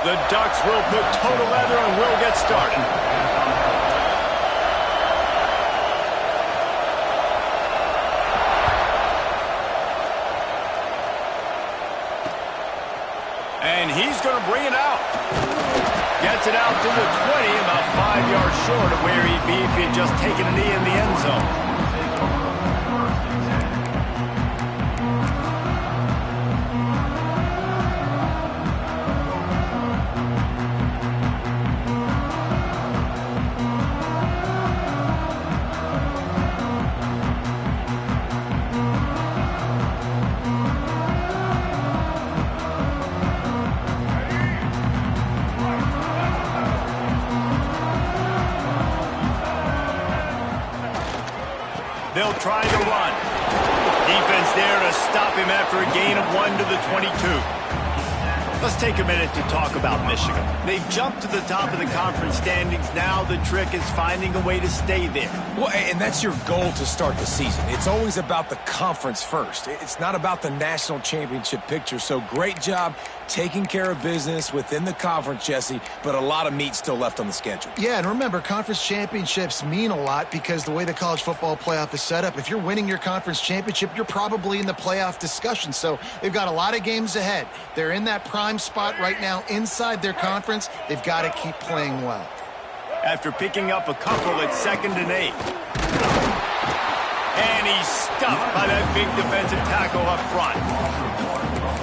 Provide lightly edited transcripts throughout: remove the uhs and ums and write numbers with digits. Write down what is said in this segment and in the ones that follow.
The Ducks will put total leather and will get started. And he's going to bring it out. Gets it out to the 20, about 5 yards short of where he'd be if he had just taken a knee in the end zone. They'll try to run. Defense there to stop him after a gain of 1 to the 22. Let's take a minute to talk about Michigan. They've jumped to the top of the conference standings. Now the trick is finding a way to stay there. Well, and that's your goal to start the season. It's always about the conference first. It's not about the national championship picture. So great job taking care of business within the conference, Jesse, but a lot of meat still left on the schedule. Yeah, and remember, conference championships mean a lot because the way the college football playoff is set up, if you're winning your conference championship, you're probably in the playoff discussion. So they've got a lot of games ahead. They're in that prime spot right now inside their conference. They've got to keep playing well. After picking up a couple at 2nd and 8. And he's stuffed by that big defensive tackle up front.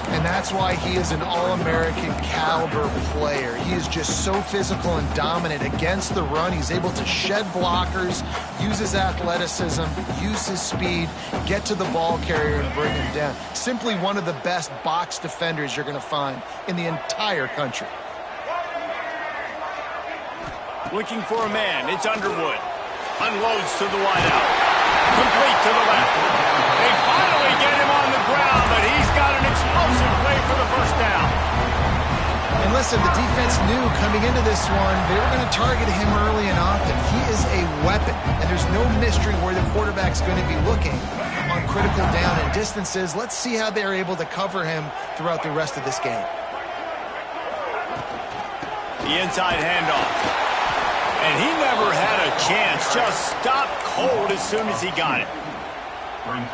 And that's why he is an All-American caliber player. He is just so physical and dominant against the run. He's able to shed blockers, use his athleticism, use his speed, get to the ball carrier and bring him down. Simply one of the best box defenders you're going to find in the entire country. Looking for a man. It's Underwood. Unloads to the wideout. Complete to the left. They finally get him on the ground, but he's got an explosive play for the first down. And listen, the defense knew coming into this one, they were going to target him early and often. He is a weapon, and there's no mystery where the quarterback's going to be looking on critical down and distances. Let's see how they're able to cover him throughout the rest of this game. The inside handoff. And he never had a chance. Just stopped cold as soon as he got it.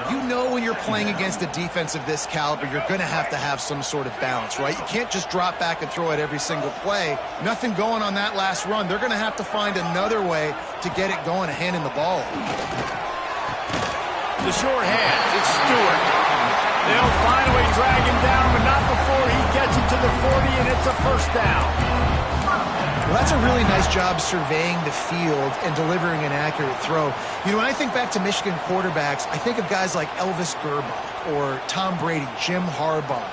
You know when you're playing against a defense of this caliber, you're going to have some sort of balance, right? You can't just drop back and throw it every single play. Nothing going on that last run. They're going to have to find another way to get it going, handing the ball. The short hands. It's Stewart. They'll finally drag him down, but not before he gets it to the 40, and it's a first down. Well, that's a really nice job surveying the field and delivering an accurate throw. You know, when I think back to Michigan quarterbacks, I think of guys like Elvis Gerbach or Tom Brady, Jim Harbaugh,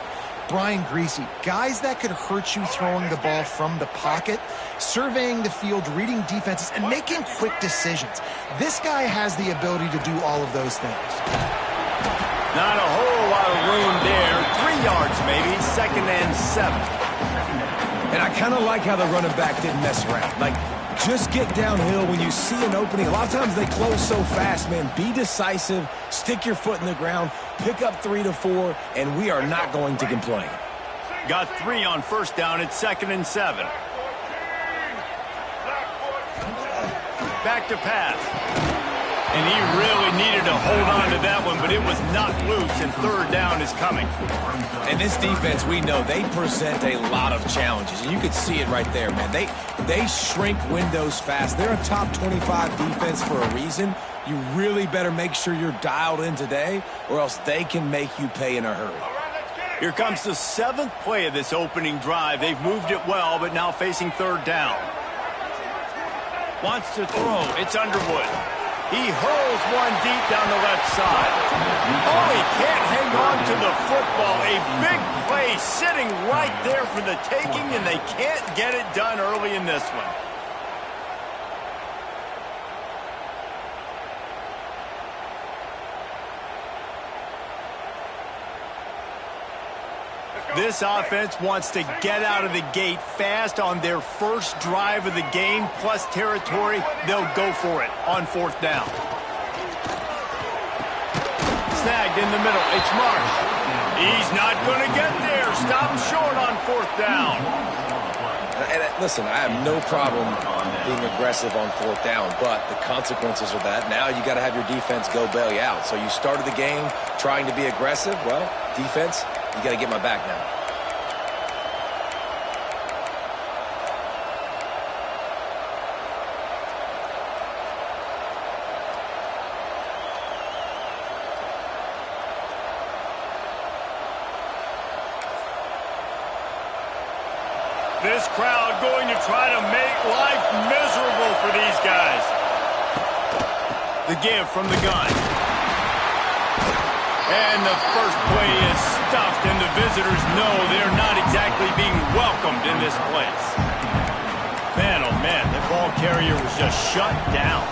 Brian Griese, guys that could hurt you throwing the ball from the pocket, surveying the field, reading defenses, and making quick decisions. This guy has the ability to do all of those things. Not a whole lot of room there. 3 yards maybe, 2nd and 7. And I kind of like how the running back didn't mess around. Like, just get downhill when you see an opening. A lot of times they close so fast, man. Be decisive, stick your foot in the ground, pick up 3 to 4, and we are not going to complain. Got 3 on first down at 2nd and 7. Back to pass. And he really needed to hold on to that one, but it was knocked loose, and 3rd down is coming. And this defense, we know, they present a lot of challenges. And you could see it right there, man. They shrink windows fast. They're a top 25 defense for a reason. You really better make sure you're dialed in today, or else they can make you pay in a hurry. Here comes the 7th play of this opening drive. They've moved it well, but now facing 3rd down. Wants to throw. It's Underwood. He hurls one deep down the left side. Oh, he can't hang on to the football. A big play sitting right there for the taking, and they can't get it done early in this one. This offense wants to get out of the gate fast on their first drive of the game, plus territory. They'll go for it on 4th down. Snagged in the middle. It's Marsh. He's not going to get there. Stop short on 4th down. And listen, I have no problem being aggressive on fourth down, but the consequences of that, now you got to have your defense go bail you out. So you started the game trying to be aggressive. Well, defense, you got to get my back now. This crowd going to try to make life miserable for these guys. The give from the gun. And the first play is stuffed, and the visitors know they're not exactly being welcomed in this place. Man, oh man, the ball carrier was just shut down.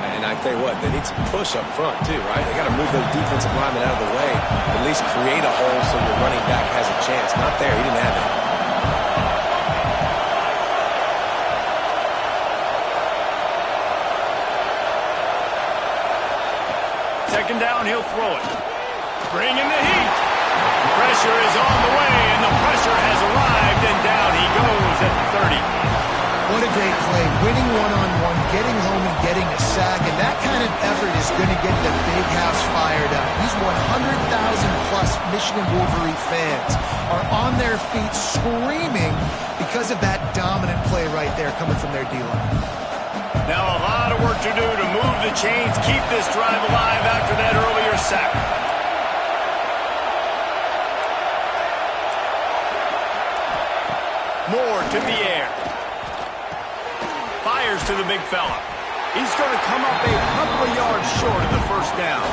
And I tell you what, they need some push up front too, right? They got to move those defensive linemen out of the way, at least create a hole so your running back has a chance. Not there, he didn't have it. Second down, he'll throw it. Bring in the heat. Pressure is on the way, and the pressure has arrived, and down he goes at the 30. What a great play. Winning one-on-one, getting home and getting a sack, and that kind of effort is going to get the big house fired up. These 100,000-plus Michigan Wolverine fans are on their feet screaming because of that dominant play right there coming from their D-line. Now a lot of work to do to move the chains, keep this drive alive after that earlier sack. Moore to the air. Fires to the big fella. He's going to come up a couple of yards short of the first down.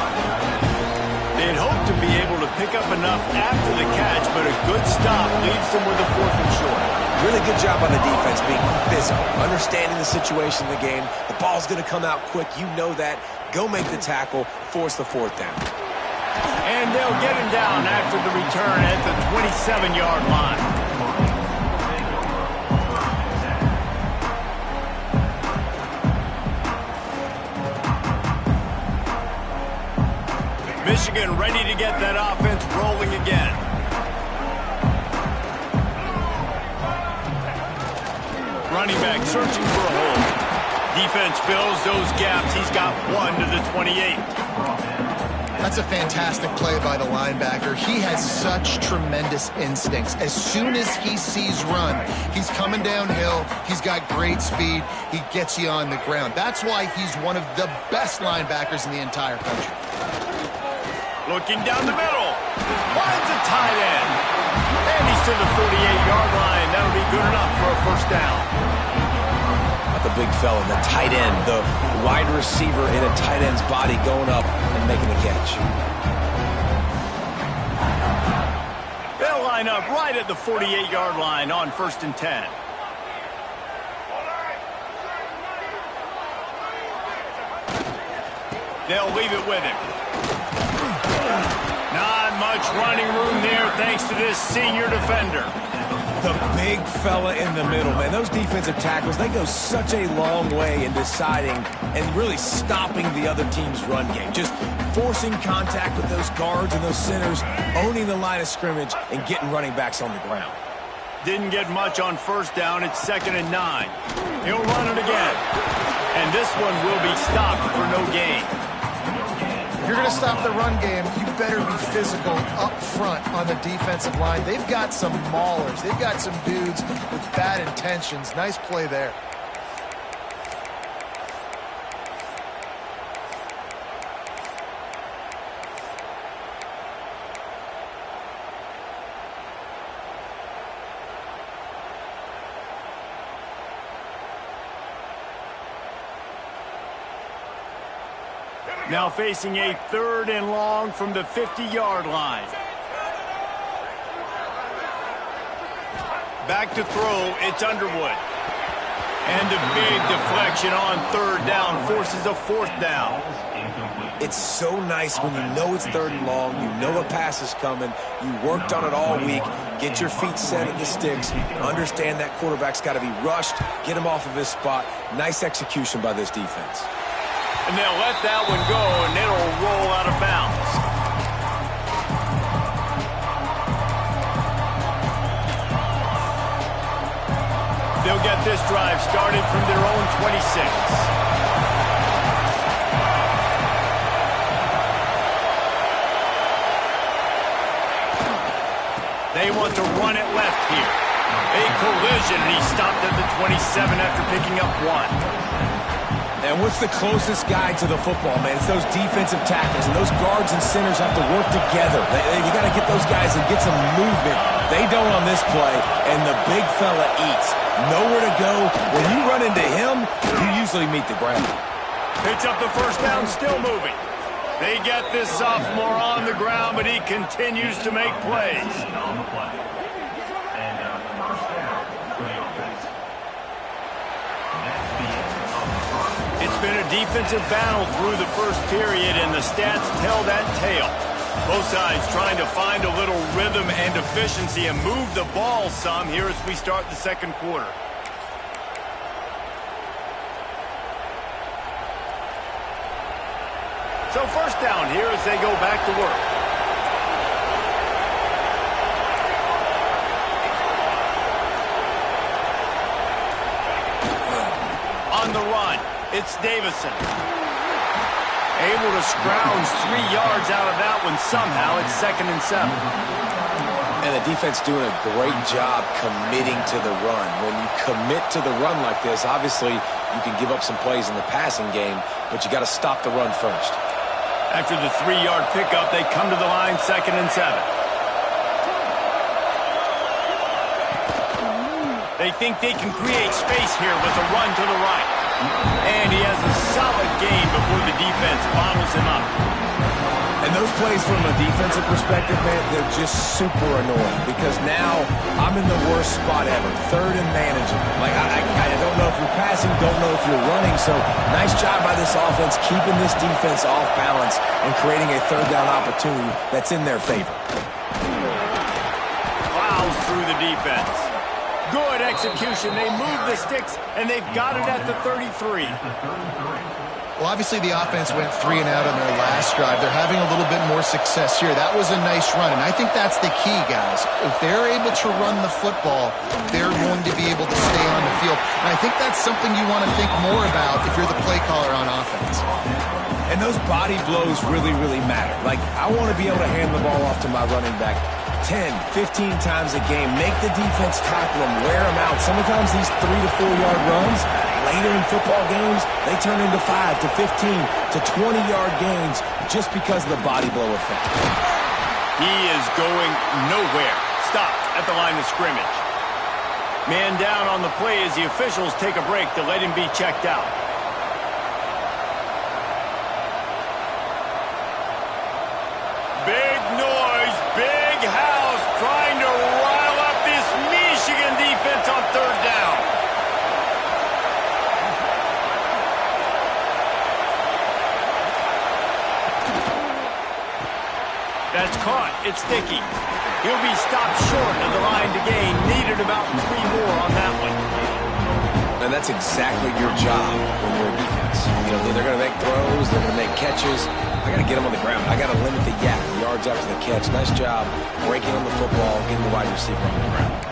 They'd hoped to be able to pick up enough after the catch, but a good stop leaves them with a 4th and short. Really good job on the defense being physical, understanding the situation in the game. The ball's going to come out quick. You know that. Go make the tackle, force the 4th down. And they'll get him down after the return at the 27-yard line. Michigan ready to get that offense rolling again. Running back searching for a hole. Defense fills those gaps. He's got 1 to the 28. That's a fantastic play by the linebacker. He has such tremendous instincts. As soon as he sees run, he's coming downhill. He's got great speed. He gets you on the ground. That's why he's one of the best linebackers in the entire country. Looking down the middle. Finds a tight end. And he's to the 48-yard line. That'll be good enough for a first down. Not the big fella, the tight end, the wide receiver in a tight end's body going up and making the catch. They'll line up right at the 48-yard line on 1st and 10. They'll leave it with him. Not much running room there thanks to this senior defender. The big fella in the middle, man. Those defensive tackles, they go such a long way in deciding and really stopping the other team's run game. Just forcing contact with those guards and those centers, owning the line of scrimmage, and getting running backs on the ground. Didn't get much on first down. It's 2nd and 9. He'll run it again. And this one will be stopped for no gain. If you're going to stop the run game, you better be physical up front on the defensive line. They've got some maulers. They've got some dudes with bad intentions. Nice play there. Now facing a 3rd and long from the 50-yard line. Back to throw, it's Underwood. And a big deflection on 3rd down forces a 4th down. It's so nice when you know it's 3rd and long, you know a pass is coming, you worked on it all week, get your feet set at the sticks, understand that quarterback's got to be rushed, get him off of his spot. Nice execution by this defense. And they'll let that one go, and it'll roll out of bounds. They'll get this drive started from their own 26. They want to run it left here. A collision, and he stopped at the 27 after picking up 1. And what's the closest guy to the football, man? It's those defensive tackles, and those guards and centers have to work together. You got to get those guys and get some movement. They don't on this play, and the big fella eats. Nowhere to go. When you run into him, you usually meet the ground. Picks up the first down, still moving. They get this sophomore on the ground, but he continues to make plays. It's been a defensive battle through the first period, and the stats tell that tale. Both sides trying to find a little rhythm and efficiency and move the ball some here as we start the second quarter. So first down here as they go back to work. On the run, it's Davison. Able to scrounge 3 yards out of that one somehow. It's 2nd and 7. And the defense doing a great job committing to the run. When you commit to the run like this, obviously you can give up some plays in the passing game, but you got to stop the run first. After the 3-yard pickup, they come to the line, 2nd and 7. They think they can create space here with a run to the right. And he has a solid gain before the defense bottles him up. And those plays from a defensive perspective, man, they're just super annoying because now I'm in the worst spot ever, 3rd and manageable. Like, I don't know if you're passing, don't know if you're running, so nice job by this offense keeping this defense off balance and creating a 3rd down opportunity that's in their favor. Plows through the defense. Good execution. They move the sticks, and they've got it at the 33. Well, obviously the offense went 3 and out on their last drive. They're having a little bit more success here. That was a nice run, and I think that's the key, guys. If they're able to run the football, they're going to be able to stay on the field. And I think that's something you want to think more about if you're the play caller on offense. And those body blows really, really matter. Like, I want to be able to hand the ball off to my running back 10, 15 times a game. Make the defense tackle them, wear them out. Sometimes these 3 to 4 yard runs, later in football games, they turn into 5 to 15 to 20-yard gains just because of the body blow effect. He is going nowhere. Stopped at the line of scrimmage. Man down on the play as the officials take a break to let him be checked out. Big noise, big house, trying to rile up this Michigan defense on 3rd down. That's caught. It's sticky. He'll be stopped short of the line to gain. Needed about 3 more on that one. And that's exactly your job when you're a defense. You know, they're going to make throws, they're going to make catches. I got to get them on the ground. I got to limit the yak, the yards after the catch. Nice job breaking on the football, getting the wide receiver on the ground.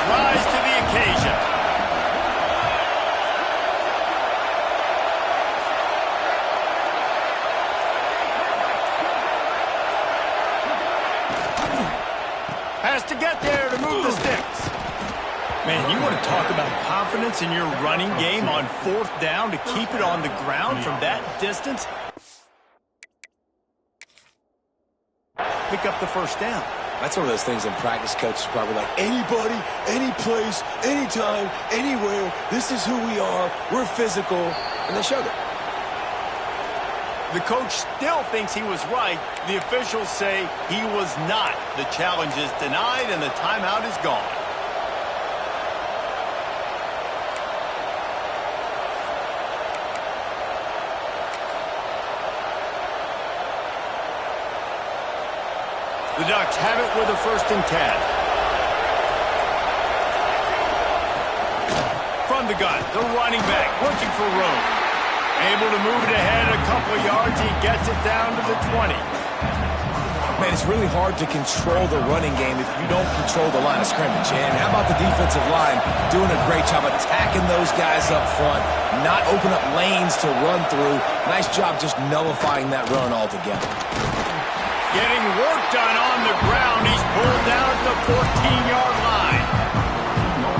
Rise to the occasion. Has to get there to move the sticks. Man, you want to talk about confidence in your running game on 4th down to keep it on the ground from that distance? Pick up the first down. That's one of those things in practice, coaches probably like, anybody, any place, anytime, anywhere, this is who we are, we're physical, and they showed it. The coach still thinks he was right. The officials say he was not. The challenge is denied, and the timeout is gone. The Ducks have it with a 1st and 10. on the gun, the running back, looking for room. Able to move it ahead a couple of yards. He gets it down to the 20. Man, it's really hard to control the running game if you don't control the line of scrimmage. And how about the defensive line doing a great job attacking those guys up front, not open up lanes to run through. Nice job just nullifying that run altogether. Getting work done on the ground. He's pulled down at the 14-yard line.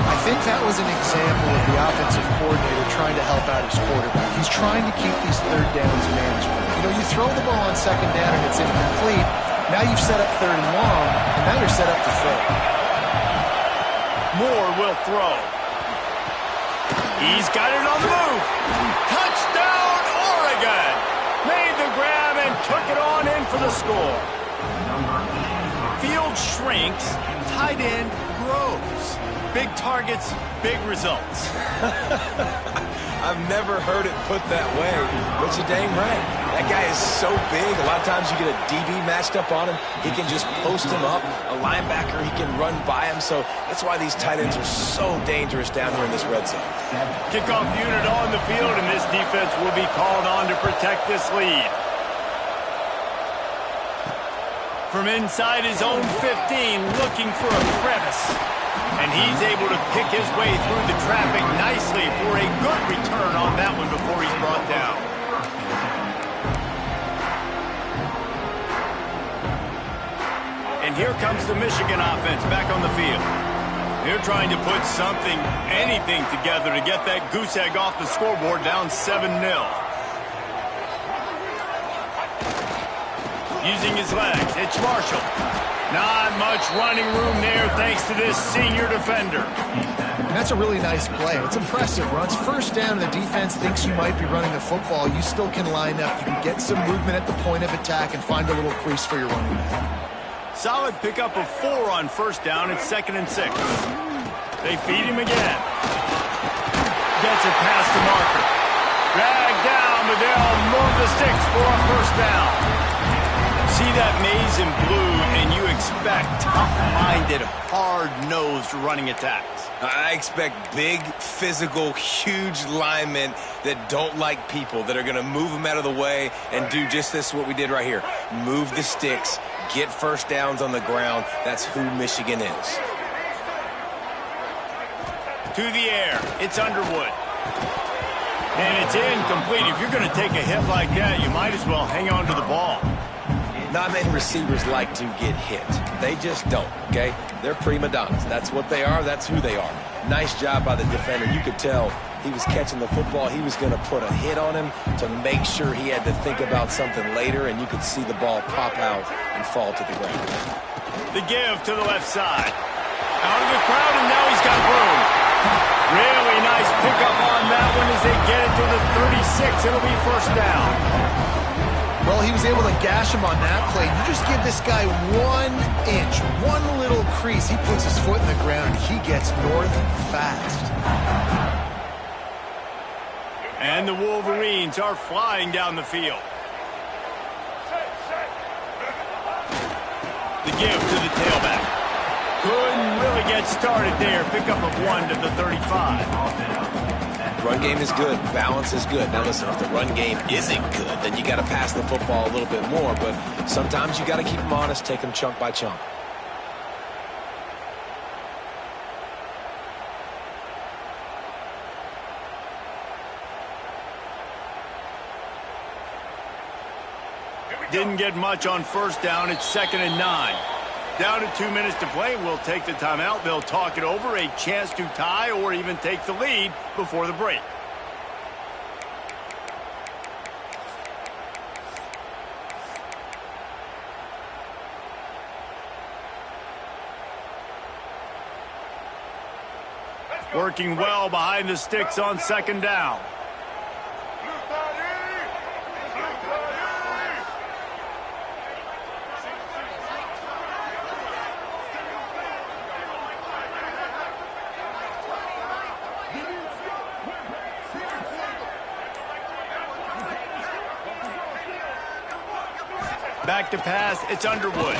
I think that was an example of the offensive coordinator trying to help out his quarterback. He's trying to keep these third downs manageable. You know, you throw the ball on second down and it's incomplete. Now you've set up third and long, and now you're set up to throw. Moore will throw. He's got it on the move. Touchdown, Oregon! Made the grab and took it on in for the score. Field shrinks, tight end grows. Big targets, big results. I've never heard it put that way, but you're dang right. That guy is so big. A lot of times you get a DB matched up on him. He can just post him up. A linebacker, he can run by him. So that's why these tight ends are so dangerous down here in this red zone. Kickoff unit on the field, and this defense will be called on to protect this lead. From inside his own 15, looking for a crevice. And he's able to pick his way through the traffic nicely for a good return on that one before he's brought down. And here comes the Michigan offense back on the field. They're trying to put something, anything together to get that goose egg off the scoreboard down 7-0. Using his legs, it's Marshall. Not much running room there thanks to this senior defender. And that's a really nice play. It's impressive. Runs first down and the defense thinks you might be running the football. You still can line up. You can get some movement at the point of attack and find a little crease for your running back. Solid pickup of 4 on first down. It's 2nd and 6. They feed him again. Gets it past the marker. Dragged down, but they'll move the sticks for a first down. See that maze in blue, and you expect tough-minded, hard-nosed running attacks. I expect big, physical, huge linemen that don't like people, that are going to move them out of the way and do just this, what we did right here. Move the sticks, get first downs on the ground. That's who Michigan is. To the air, it's Underwood. And it's incomplete. If you're going to take a hit like that, you might as well hang on to the ball. Not many receivers like to get hit. They just don't, okay? They're prima donnas. That's what they are. That's who they are. Nice job by the defender. You could tell he was catching the football. He was going to put a hit on him to make sure he had to think about something later, and you could see the ball pop out and fall to the ground. The give to the left side. Out of the crowd, and now he's got room. Really nice pickup on that one as they get it to the 36. It'll be first down. Well, he was able to gash him on that play. You just give this guy 1 inch, one little crease. He puts his foot in the ground, and he gets north fast. And the Wolverines are flying down the field. The give to the tailback. Couldn't really get started there. Pickup of 1 to the 35. Run game is good. Balance is good. Now listen, if the run game isn't good, then you got to pass the football a little bit more. But sometimes you got to keep them honest, take them chunk by chunk. Didn't get much on first down. It's 2nd and 9. Down to 2 minutes to play. We'll take the timeout. They'll talk it over. A chance to tie or even take the lead before the break. Working well behind the sticks on 2nd down. Back to pass, it's Underwood.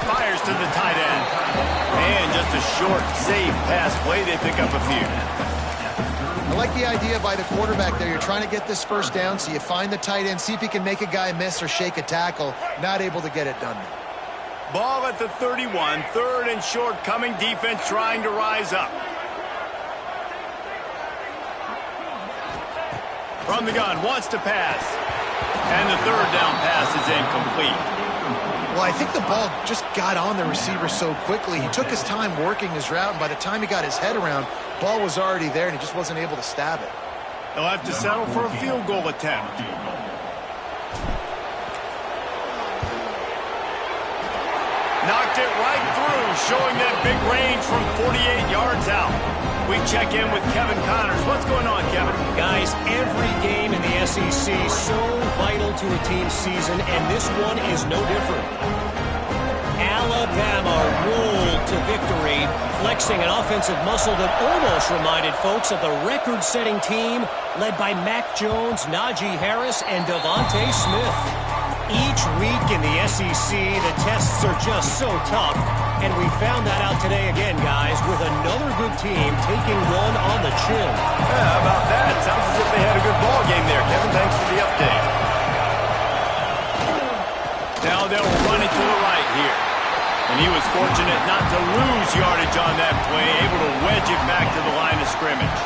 Fires to the tight end. And just a short, safe pass play. They pick up a few. I like the idea by the quarterback there. You're trying to get this first down, so you find the tight end, see if he can make a guy miss or shake a tackle. Not able to get it done. Ball at the 31. Third and short coming. Defense trying to rise up. From the gun, wants to pass. And the third down pass is incomplete. Well, I think the ball just got on the receiver so quickly. He took his time working his route, and by the time he got his head around, ball was already there, and he just wasn't able to stab it. They'll have to settle for a field goal attempt. Knocked it right through, showing that big range from 48 yards out. We check in with Kevin Connors. What's going on, Kevin? Guys, every game in the SEC so vital to a team's season, and this one is no different. Alabama rolled to victory, flexing an offensive muscle that almost reminded folks of the record-setting team led by Mac Jones, Najee Harris, and Devontae Smith. Each week in the SEC, the tests are just so tough, and we found that out today again, guys, with another good team taking one on the chin. Yeah, how about that? Sounds as if they had a good ball game there, Kevin. Thanks for the update. Now they'll run it to the right here. And he was fortunate not to lose yardage on that play, able to wedge it back to the line of scrimmage.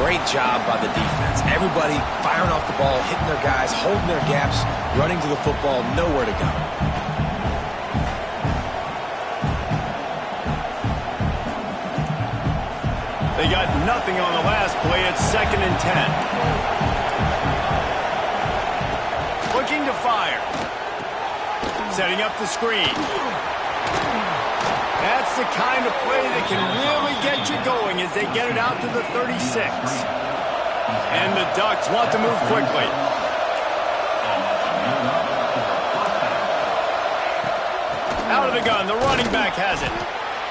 Great job by the defense. Everybody firing off the ball, hitting their guys, holding their gaps, running to the football, nowhere to go. They got nothing on the last play. It's 2nd and 10. Looking to fire. Setting up the screen. That's the kind of play that can really get you going as they get it out to the 36. And the Ducks want to move quickly. Out of the gun, the running back has it.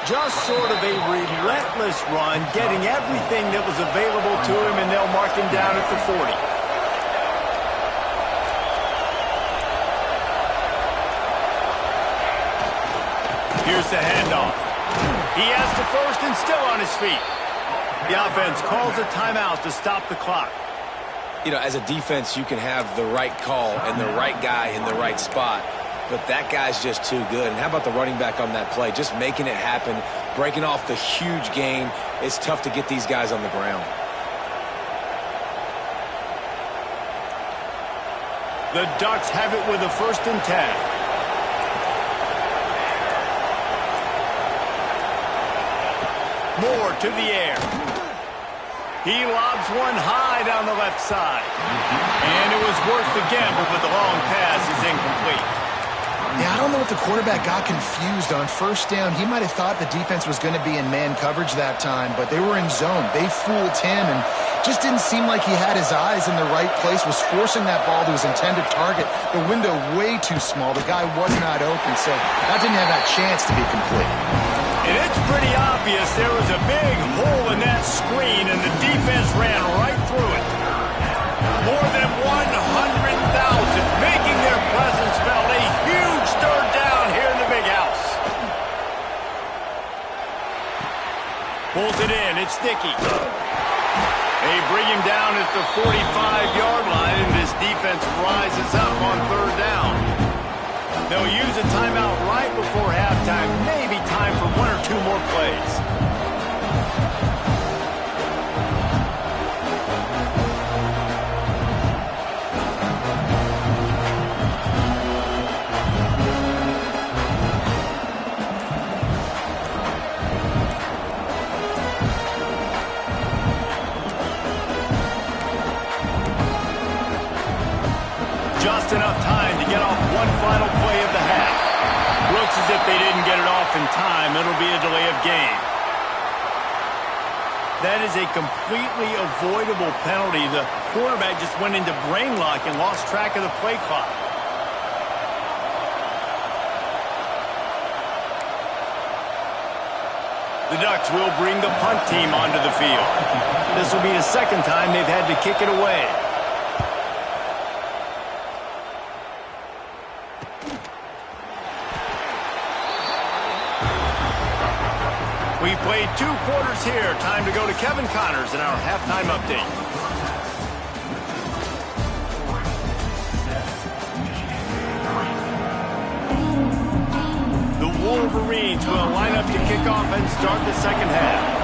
Just sort of a relentless run, getting everything that was available to him, and they'll mark him down at the 40. Here's the handoff. He has the first and still on his feet. The offense calls a timeout to stop the clock. You know, as a defense, you can have the right call and the right guy in the right spot, but that guy's just too good. And how about the running back on that play? Just making it happen, breaking off the huge gain. It's tough to get these guys on the ground. The Ducks have it with a 1st and 10. Moore to the air. He lobs one high down the left side. And it was worth the gamble, but the long pass is incomplete. Yeah, I don't know if the quarterback got confused on 1st down. He might have thought the defense was going to be in man coverage that time, but they were in zone. They fooled him and just didn't seem like he had his eyes in the right place, was forcing that ball to his intended target. The window way too small. The guy was not open, so that didn't have that chance to be complete. And it's pretty obvious there was a big hole in that screen, and the defense ran right through it. More than 100,000 making their presence felt. A huge 3rd down here in the big house. Pulls it in. It's Dickey. They bring him down at the 45-yard line, and this defense rises up on 3rd down. They'll use a timeout right before halftime. Maybe time for 1 or 2 more plays. Just enough time to get off one final play of the half. Looks as if they didn't get it off in time. It'll be a delay of game. That is a completely avoidable penalty. The quarterback just went into brain lock and lost track of the play clock. The Ducks will bring the punt team onto the field. This will be the 2nd time they've had to kick it away. We've played 2 quarters here. Time to go to Kevin Connors in our halftime update. The Wolverines will line up to kick off and start the second half.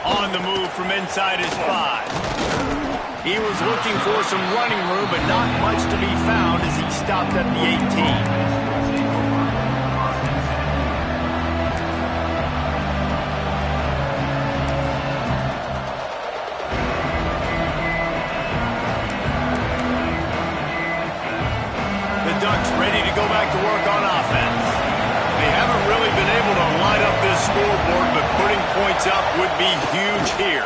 On the move from inside his 5. He was looking for some running room, but not much to be found as he stopped at the 18. The Ducks ready to go back to work on offense. They haven't really been able to line up this scoreboard, but putting points up would be huge here.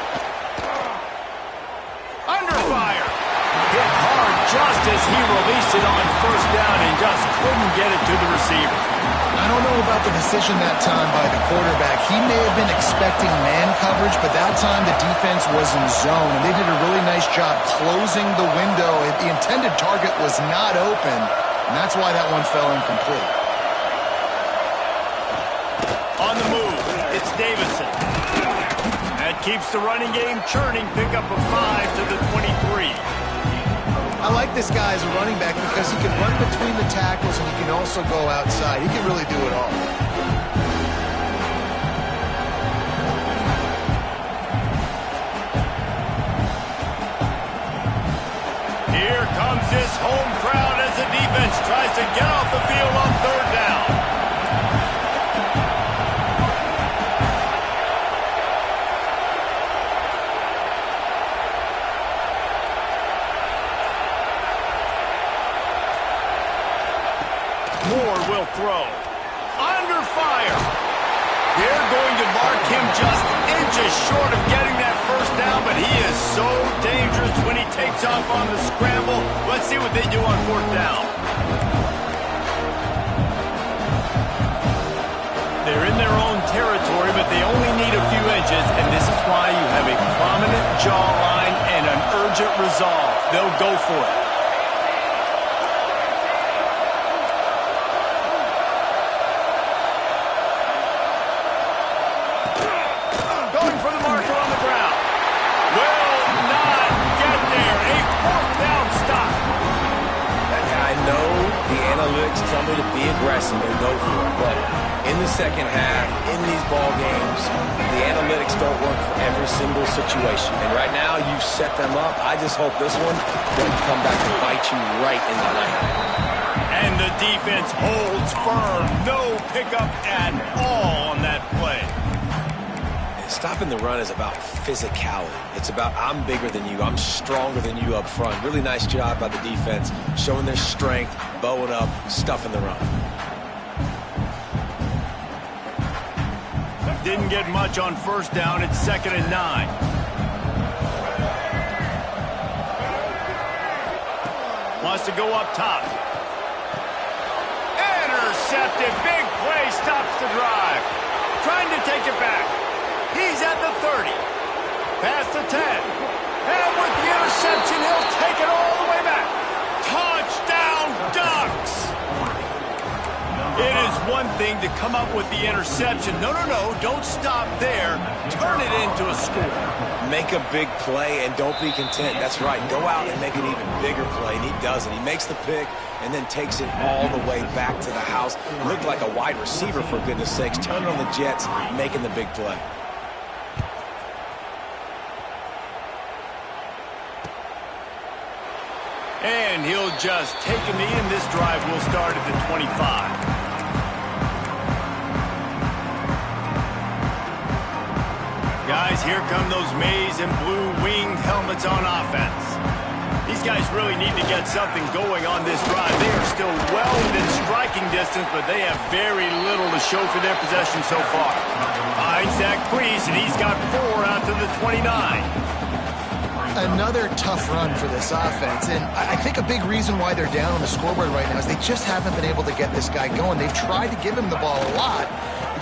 Under fire. Hit hard just as he released it on first down and just couldn't get it to the receiver. I don't know about the decision that time by the quarterback. He may have been expecting man coverage, but that time the defense was in zone, and they did a really nice job closing the window. The intended target was not open, and that's why that one fell incomplete. On the move, it's Davison. That keeps the running game churning. Pick up a 5 to the 23. I like this guy as a running back because he can run between the tackles and he can also go outside. He can really do it all. Here comes this home crowd as the defense tries to get off the field on third down. Moore will throw. Under fire. They're going to mark him just inches short of getting that first down, but he is so dangerous when he takes off on the scramble. Let's see what they do on fourth down. They're in their own territory, but they only need a few inches, and this is why you have a prominent jawline and an urgent resolve. They'll go for it. Tell me to be aggressive and go for it. But in the second half, in these ball games, the analytics don't work for every single situation. And right now, you've set them up. I just hope this one doesn't come back to bite you right in the leg. And the defense holds firm. No pickup at all on that play. Stopping the run is about physicality. It's about I'm bigger than you. I'm stronger than you up front. Really nice job by the defense, showing their strength, bowing up, stuffing the run. Didn't get much on first down. It's 2nd and 9. Wants to go up top. Intercepted. Big play stops the drive. Trying to take it back. He's at the 30. Past the 10. And with the interception, he'll take it all the way back. Touchdown, Ducks! It is one thing to come up with the interception. No, don't stop there. Turn it into a score. Make a big play and don't be content. That's right. Go out and make an even bigger play, and he does it. He makes the pick and then takes it all the way back to the house. Looked like a wide receiver, for goodness sakes. Turning on the jets, making the big play. And he'll just take a knee, and this drive will start at the 25. Guys, here come those maize and blue winged helmets on offense. These guys really need to get something going on this drive. They are still well within striking distance, but they have very little to show for their possession so far. Finds that crease, and he's got 4 out to the 29. Another tough run for this offense, and I think a big reason why they're down on the scoreboard right now is they just haven't been able to get this guy going. They've tried to give him the ball a lot. It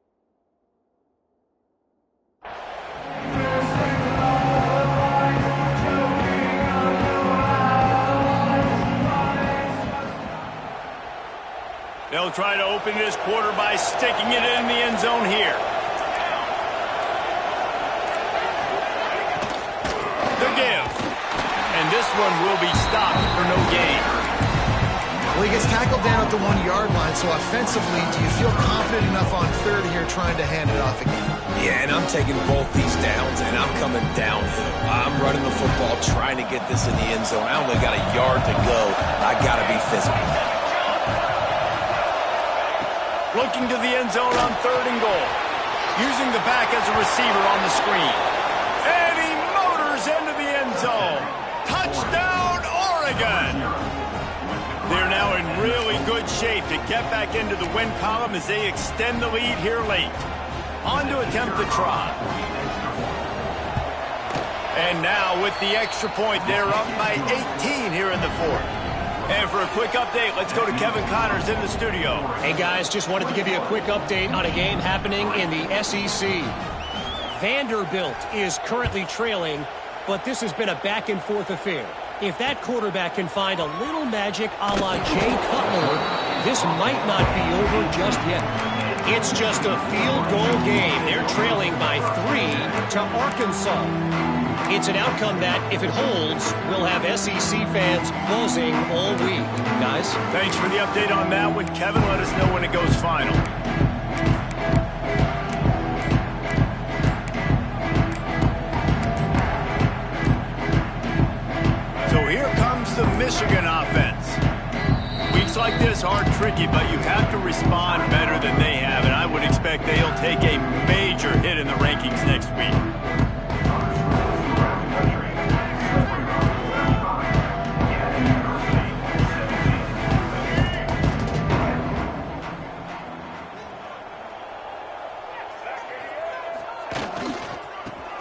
They'll try to open this quarter by sticking it in the end zone here. The give. And this one will be stopped for no gain. Well, he gets tackled down at the 1-yard line, so offensively, do you feel confident enough on third here trying to hand it off again? Yeah, and I'm taking both these downs, and I'm coming downhill. I'm running the football, trying to get this in the end zone. I only got a yard to go. I got to be physical. Looking to the end zone on 3rd and goal. Using the back as a receiver on the screen. And he motors into the end zone. Touchdown, Oregon! They're now in really good shape to get back into the win column as they extend the lead here late. On to attempt the try. And now with the extra point, they're up by 18 here in the 4th. And for a quick update, let's go to Kevin Connors in the studio. Hey, guys, just wanted to give you a quick update on a game happening in the SEC. Vanderbilt is currently trailing, but this has been a back-and-forth affair. If that quarterback can find a little magic a la Jay Cutler, this might not be over just yet. It's just a field goal game. They're trailing by 3 to Arkansas. It's an outcome that, if it holds, will have SEC fans buzzing all week. Guys? Thanks for the update on that one, Kevin. Let us know when it goes final. So here comes the Michigan offense. Weeks like this are tricky, but you have to respond better than they have, and I would expect they'll take a major hit in the rankings next week.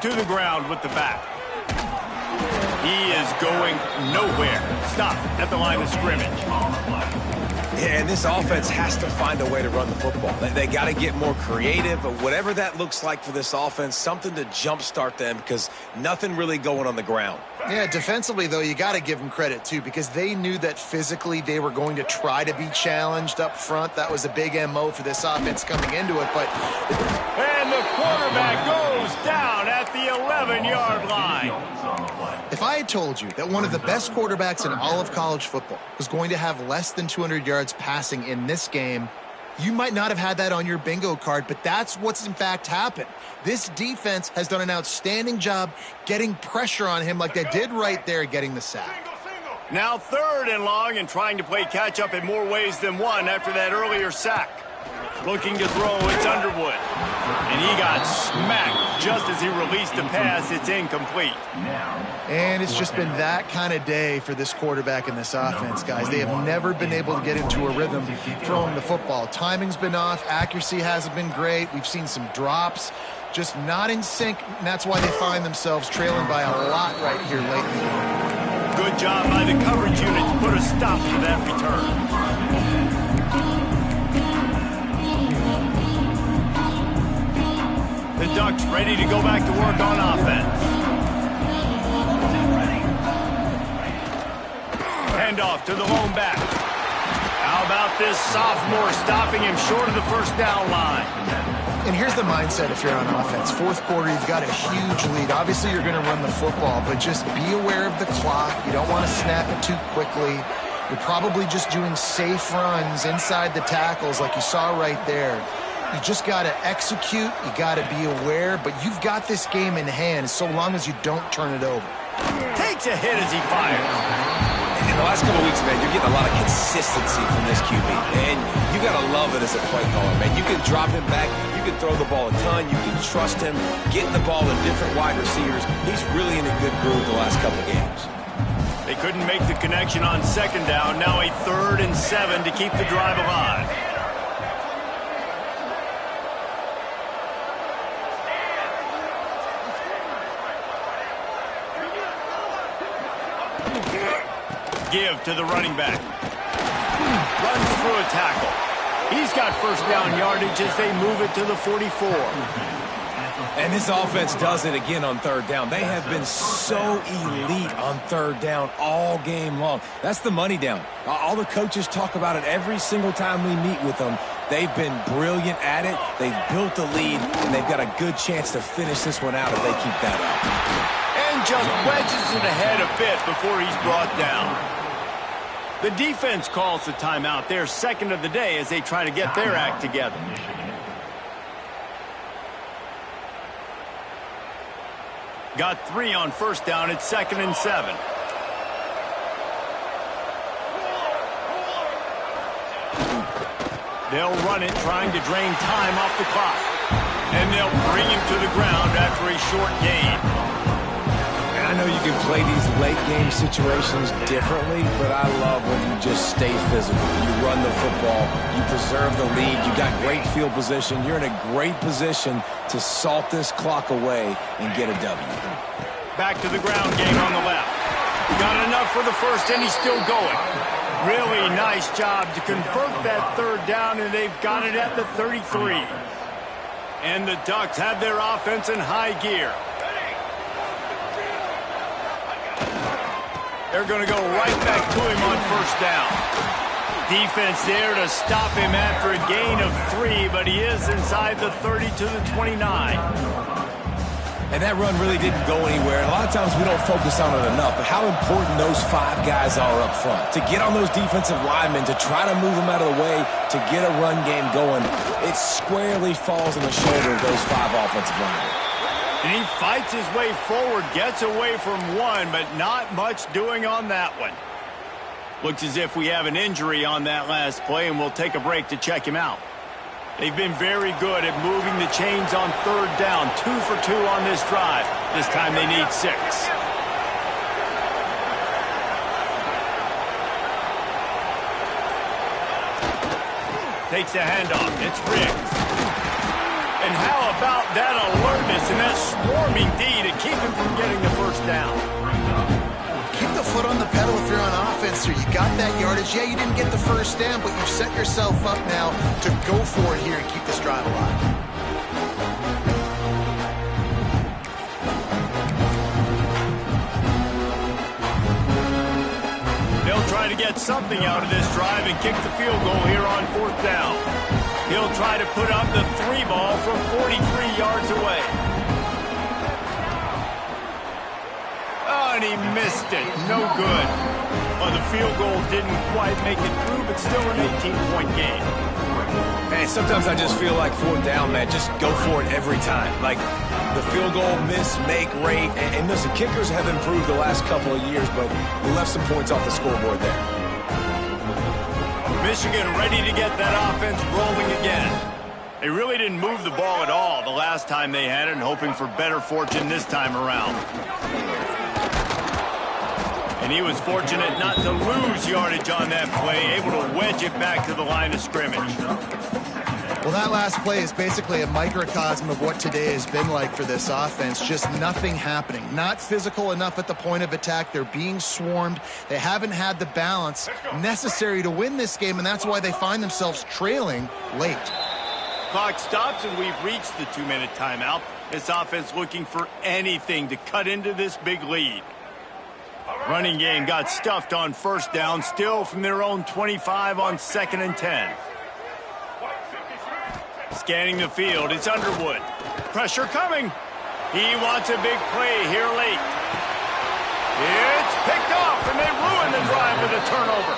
To the ground with the back. He is going nowhere. Stop at the line of scrimmage. Yeah, and this offense has to find a way to run the football. They got to get more creative, but whatever that looks like for this offense, something to jumpstart them because nothing really going on the ground. Yeah, defensively, though, you got to give them credit, too, because they knew that physically they were going to try to be challenged up front. That was a big MO for this offense coming into it, but... And the quarterback goes down at the 11-yard line. If I had told you that one of the best quarterbacks in all of college football was going to have less than 200 yards passing in this game, you might not have had that on your bingo card, but that's what's in fact happened. This defense has done an outstanding job getting pressure on him like they did right there, getting the sack. Now 3rd and long and trying to play catch-up in more ways than one after that earlier sack. Looking to throw, it's Underwood. And he got smacked just as he released the pass. It's incomplete. And it's just been that kind of day for this quarterback and this offense, guys. They have never been able to get into a rhythm throwing the football. Timing's been off. Accuracy hasn't been great. We've seen some drops. Just not in sync, and that's why they find themselves trailing by a lot right here late in the game. Good job by the coverage unit to put a stop to that return. The Ducks ready to go back to work on offense. Handoff to the lone back. How about this sophomore stopping him short of the first down line? And here's the mindset if you're on offense. 4th quarter, you've got a huge lead. Obviously, you're going to run the football, but just be aware of the clock. You don't want to snap it too quickly. You're probably just doing safe runs inside the tackles like you saw right there. You just got to execute. You got to be aware, but you've got this game in hand so long as you don't turn it over. Takes a hit as he fires. In the last couple of weeks, man, you're getting a lot of consistency from this QB. And you got to love it as a play caller, man. You can drop him back. You can throw the ball a ton. You can trust him. Getting the ball to different wide receivers. He's really in a good groove the last couple of games. They couldn't make the connection on 2nd down. Now a 3rd and 7 to keep the drive alive. Give to the running back. Runs through a tackle. He's got first down yardage as they move it to the 44. And this offense does it again on third down. They have been so elite on third down all game long. That's the money down. All the coaches talk about it every single time we meet with them. They've been brilliant at it. They've built the lead, and they've got a good chance to finish this one out if they keep that up. And just wedges it ahead a bit before he's brought down. The defense calls the timeout. Their second of the day as they try to get their act together. Got 3 on first down. It's 2nd and 7. They'll run it, trying to drain time off the clock. And they'll bring him to the ground after a short gain. And I know you can play these late game situations differently, but I love when you just stay physical. You run the football, you preserve the lead, you got great field position. You're in a great position to salt this clock away and get a W. Back to the ground game on the left. Got enough for the first, and he's still going. Really nice job to convert that third down, and they've got it at the 33. And the Ducks have their offense in high gear. They're going to go right back to him on first down. Defense there to stop him after a gain of 3, but he is inside the 30 to the 29. And that run really didn't go anywhere. A lot of times we don't focus on it enough, but how important those 5 guys are up front. To get on those defensive linemen, to try to move them out of the way, to get a run game going, it squarely falls on the shoulder of those 5 offensive linemen. And he fights his way forward, gets away from one, but not much doing on that one. Looks as if we have an injury on that last play, and we'll take a break to check him out. They've been very good at moving the chains on third down. 2 for 2 on this drive. This time they need 6. Takes the handoff. It's Riggs. And how about that alertness and that swarming D to keep him from getting the first down? Keep the foot on the pedal if you're on offense here. You got that yardage. Yeah, you didn't get the first down, but you've set yourself up now to go for it here and keep this drive alive. They'll try to get something out of this drive and kick the field goal here on fourth down. He'll try to put up the 3 ball from 43 yards away. Oh, and he missed it. No good. Well, the field goal didn't quite make it through, but still an 18-point game. Man, sometimes I just feel like fourth down, man, just go for it every time. Like the field goal miss, make rate. And listen, kickers have improved the last couple of years, but we left some points off the scoreboard there. Michigan ready to get that offense rolling again. They really didn't move the ball at all the last time they had it, and hoping for better fortune this time around. And he was fortunate not to lose yardage on that play, able to wedge it back to the line of scrimmage. Well, that last play is basically a microcosm of what today has been like for this offense. Just nothing happening. Not physical enough at the point of attack. They're being swarmed. They haven't had the balance necessary to win this game, and that's why they find themselves trailing late. Clock stops, and we've reached the 2-minute timeout. This offense looking for anything to cut into this big lead. Running game got stuffed on first down, still from their own 25 on 2nd and 10. Scanning the field, it's Underwood. Pressure coming. He wants a big play here late. It's picked off, and they ruin the drive with a turnover.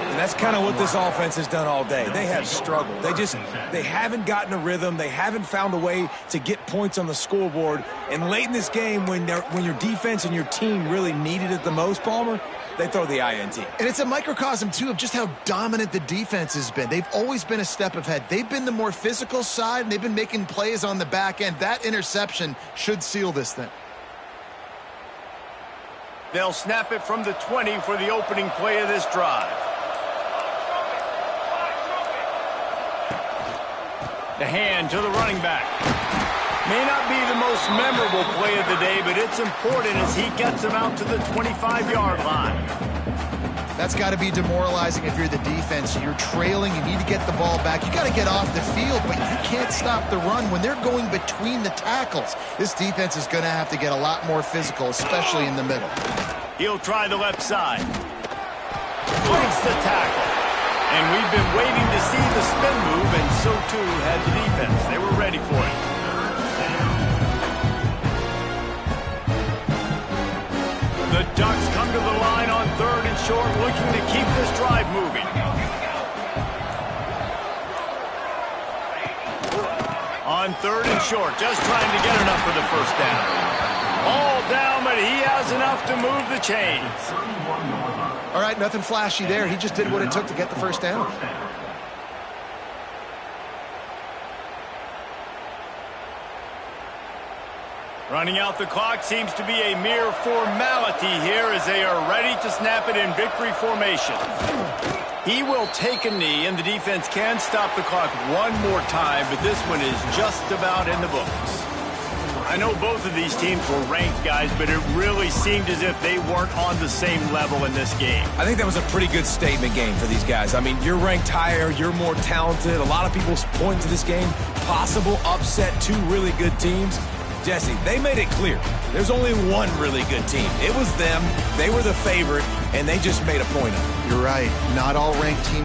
And that's kind of what this offense has done all day. They have struggled. They haven't gotten a rhythm. They haven't found a way to get points on the scoreboard. And late in this game, when your defense and your team really needed it the most, Palmer, they throw the INT. And it's a microcosm, too, of just how dominant the defense has been. They've always been a step ahead. They've been the more physical side, and they've been making plays on the back end. That interception should seal this thing. They'll snap it from the 20 for the opening play of this drive. The hand to the running back. May not be the most memorable play of the day, but it's important as he gets him out to the 25-yard line. That's got to be demoralizing if you're the defense. You're trailing, you need to get the ball back. You got to get off the field, but you can't stop the run when they're going between the tackles. This defense is going to have to get a lot more physical, especially in the middle. He'll try the left side. Breaks the tackle. And we've been waiting to see the spin move, and so too had the defense. They were ready for it. The Ducks come to the line on 3rd and short, looking to keep this drive moving. On 3rd and short, just trying to get enough for the first down. All down, but he has enough to move the chains. All right, nothing flashy there. He just did what it took to get the first down. Running out the clock seems to be a mere formality here as they are ready to snap it in victory formation. He will take a knee, and the defense can stop the clock one more time, but this one is just about in the books. I know both of these teams were ranked, guys, but it really seemed as if they weren't on the same level in this game. I think that was a pretty good statement game for these guys. I mean, you're ranked higher, you're more talented. A lot of people point to this game, possible upset, 2 really good teams. Jesse, they made it clear. There's only one really good team. It was them. They were the favorite, and they just made a point of it. You're right. Not all ranked teams